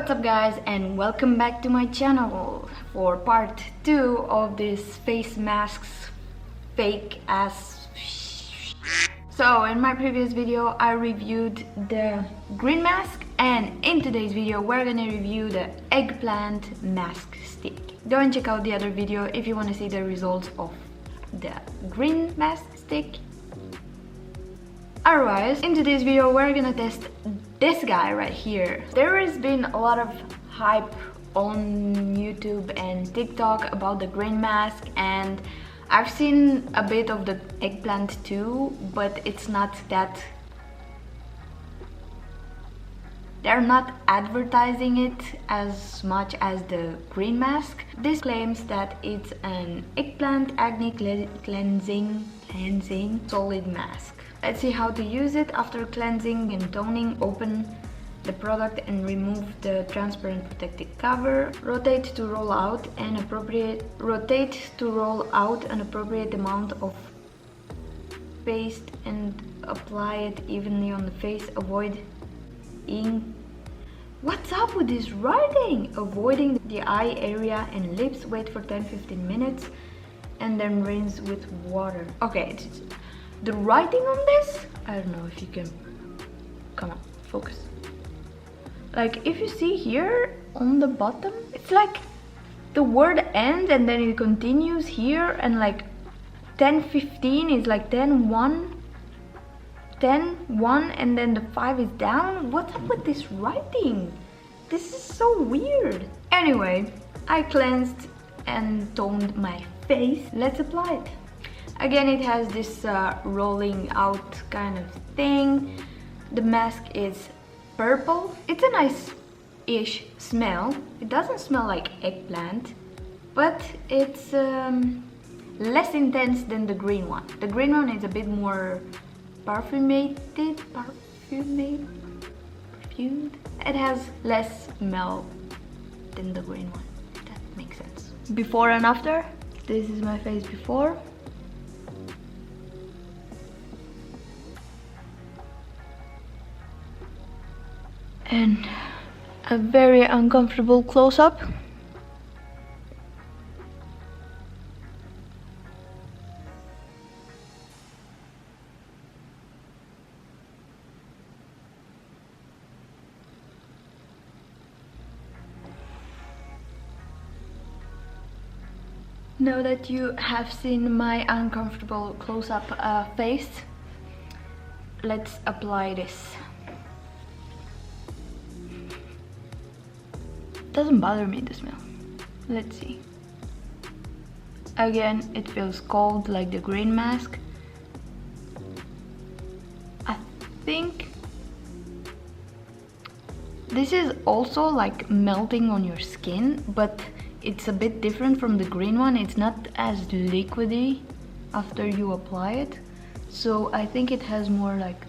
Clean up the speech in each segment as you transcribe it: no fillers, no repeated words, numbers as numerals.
What's up guys, and welcome back to my channel for part 2 of this face masks fake ass. So in my previous video I reviewed the green mask, and in today's video we're gonna review the eggplant mask stick. Go and check out the other video if you want to see the results of the green mask stick. Otherwise, in today's video we're gonna test this guy right here. There has been a lot of hype on YouTube and TikTok about the green mask, and I've seen a bit of the eggplant too, but it's not that... They're not advertising it as much as the green mask. This claims that it's an eggplant acne cleansing solid mask. Let's see how to use it. After cleansing and toning, open the product and remove the transparent protective cover. Rotate to roll out an appropriate amount of paste and apply it evenly on the face. What's up with this writing? Avoiding the eye area and lips. Wait for 10-15 minutes and then rinse with water. Okay, the writing on this, I don't know if you can, come on, focus. Like if you see here on the bottom, it's like the word ends and then it continues here, and like 10-15 is like 10-1, 10-1, and then the 5 is down. What's up with this writing? This is so weird. Anyway, I cleansed and toned my face. Let's apply it. Again, it has this rolling out kind of thing. The mask is purple. It's a nice-ish smell. It doesn't smell like eggplant, but it's less intense than the green one. The green one is a bit more perfumed. It has less smell than the green one. That makes sense. Before and after. This is my face before. And a very uncomfortable close-up. Now that you have seen my uncomfortable close-up face, let's apply this. Doesn't bother me, the smell. Let's see. Again, it feels cold like the green mask. I think this is also like melting on your skin, but it's a bit different from the green one. It's not as liquidy after you apply it, so I think it has more like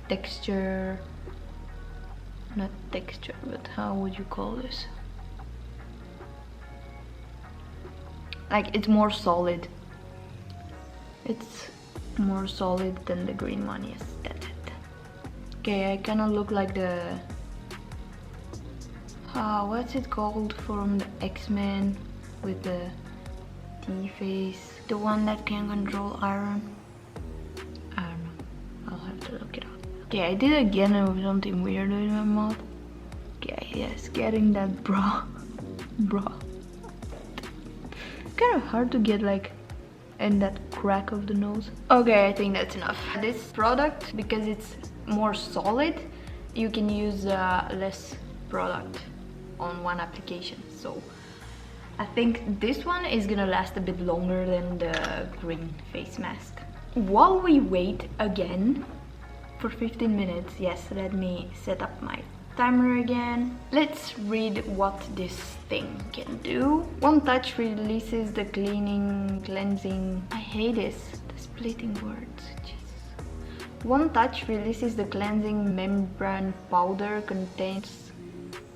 texture. Not texture, but how would you call this? Like it's more solid. It's more solid than the green one, yes, that's it. Okay, I kind of look like the... what's it called from the X-Men with the T-face? The one that can control iron? I don't know. I'll have to look it up. Okay, I did again with something weird in my mouth. Okay, yes, getting that bra. Kind of hard to get like in that crack of the nose. Okay, I think that's enough. This product, because it's more solid, you can use less product on one application. So I think this one is gonna last a bit longer than the green face mask. While we wait again for 15 minutes, yes, let me set up my timer again. Let's read what this thing can do. One touch releases the cleansing... I hate this, the splitting words, Jesus. One touch releases the cleansing membrane powder, contains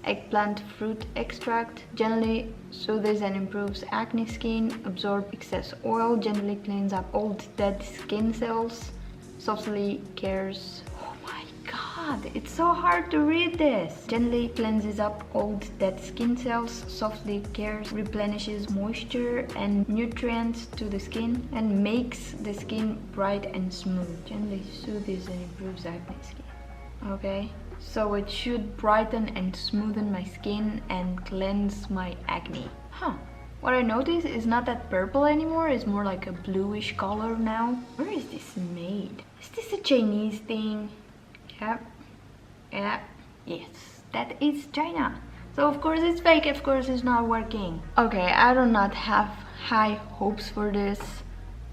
eggplant fruit extract, gently soothes and improves acne skin, absorbs excess oil, gently cleans up old dead skin cells, softly cares... Oh my god! God, it's so hard to read this. Gently cleanses up old dead skin cells, softly cares, replenishes moisture and nutrients to the skin, and makes the skin bright and smooth. Gently soothes and improves acne skin. Okay, so it should brighten and smoothen my skin and cleanse my acne. Huh. What I noticed is not that purple anymore, it's more like a bluish color now. Where is this made? Is this a Chinese thing? Yep. Yeah. Yes, that is China. So of course it's fake, of course it's not working. Okay, I do not have high hopes for this.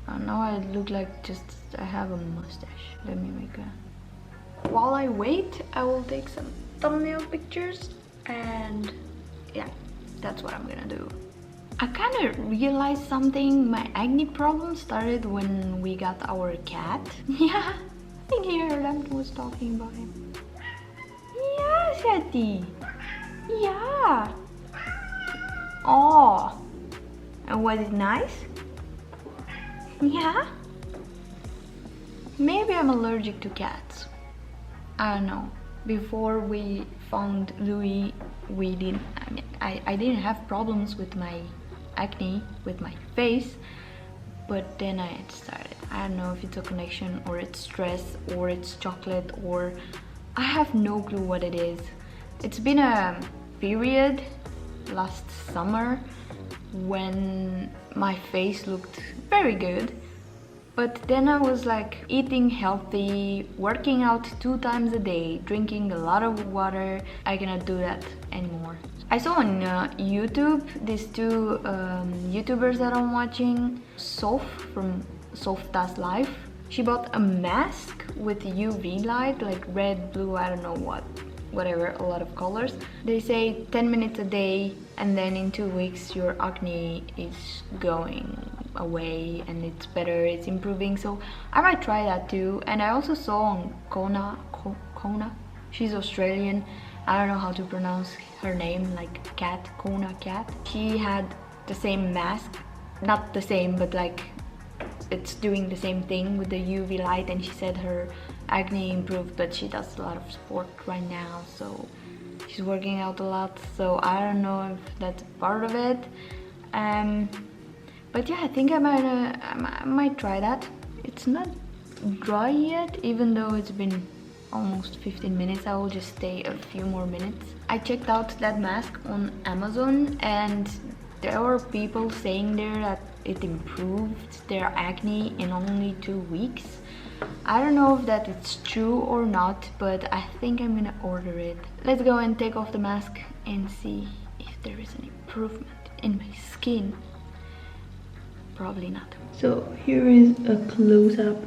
Now I look like just I have a mustache. Let me make a... While I wait, I will take some thumbnail pictures and yeah, that's what I'm gonna do. I kind of realized something. My acne problem started when we got our cat. Yeah, I think he heard I was talking about him. Yeah, Seti. Yeah. Oh. And was it nice? Yeah. Maybe I'm allergic to cats. I don't know. Before we found Louis, I didn't have problems with my acne with my face, but then I started. I don't know if it's a connection or it's stress or it's chocolate, or I have no clue what it is. It's been a period last summer when my face looked very good, but then I was like eating healthy, working out 2 times a day, drinking a lot of water. I cannot do that anymore. I saw on YouTube these 2 YouTubers that I'm watching, Soph from Soph Does Life. She bought a mask with UV light, like red, blue, I don't know what, whatever, a lot of colors. They say 10 minutes a day, and then in 2 weeks your acne is going away and it's better, it's improving. So I might try that too. And I also saw on Kona, she's Australian, I don't know how to pronounce her name, like Cat, Kona Cat. She had the same mask, not the same, but like it's doing the same thing with the UV light, and she said her acne improved, but she does a lot of sport right now, so she's working out a lot, so I don't know if that's part of it. But yeah, I think I might try that. It's not dry yet, even though it's been almost 15 minutes. I will just stay a few more minutes. I checked out that mask on Amazon, and there were people saying there that it improved their acne in only 2 weeks. I don't know if that it's true or not, but I think I'm gonna order it. Let's go and take off the mask and see if there is an improvement in my skin. Probably not. So here is a close-up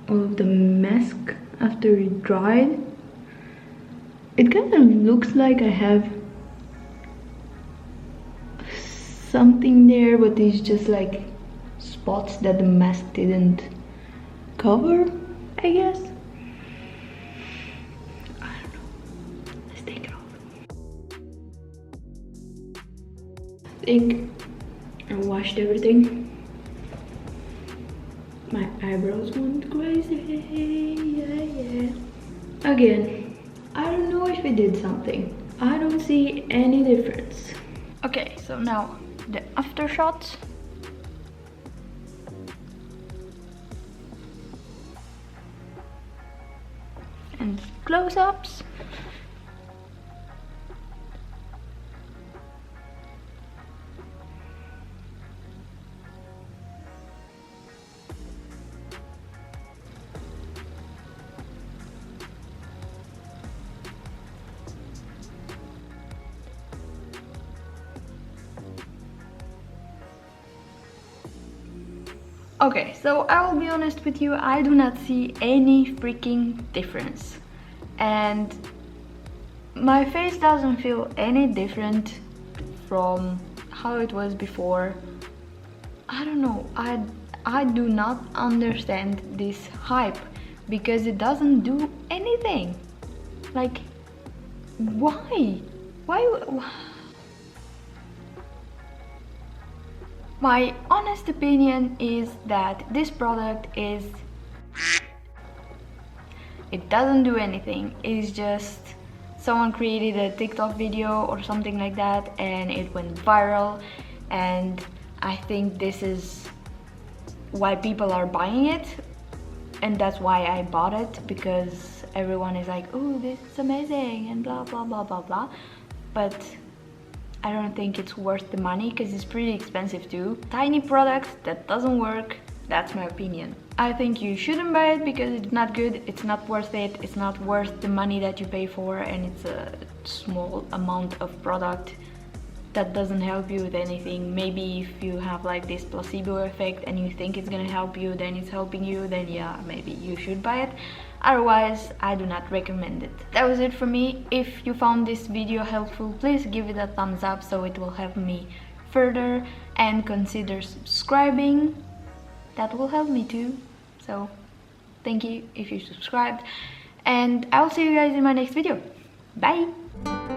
of the mask after it dried. It kind of looks like I have something there, but it's just like spots that the mask didn't cover, I guess. I don't know. Let's take it off. I think I washed everything. My eyebrows went crazy, yeah. Again, I don't know if it did something. I don't see any difference. Okay, so now the after shots. And close-ups. Okay, so I will be honest with you, I do not see any freaking difference. And my face doesn't feel any different from how it was before. I don't know, I do not understand this hype, because it doesn't do anything. Like, why? My honest opinion is that this product is It doesn't do anything. It's just someone created a TikTok video or something like that and it went viral, and I think this is why people are buying it, and that's why I bought it, because everyone is like, oh, this is amazing and blah blah blah blah blah. But I don't think it's worth the money because it's pretty expensive too. Tiny product that doesn't work, that's my opinion. I think you shouldn't buy it because it's not good, it's not worth it, it's not worth the money that you pay for, and it's a small amount of product that doesn't help you with anything. Maybe if you have like this placebo effect and you think it's gonna help you, then it's helping you, then yeah, maybe you should buy it. Otherwise, I do not recommend it. That was it for me. If you found this video helpful, please give it a thumbs up so it will help me further, and consider subscribing. That will help me too. So thank you if you subscribed, and I'll see you guys in my next video. Bye!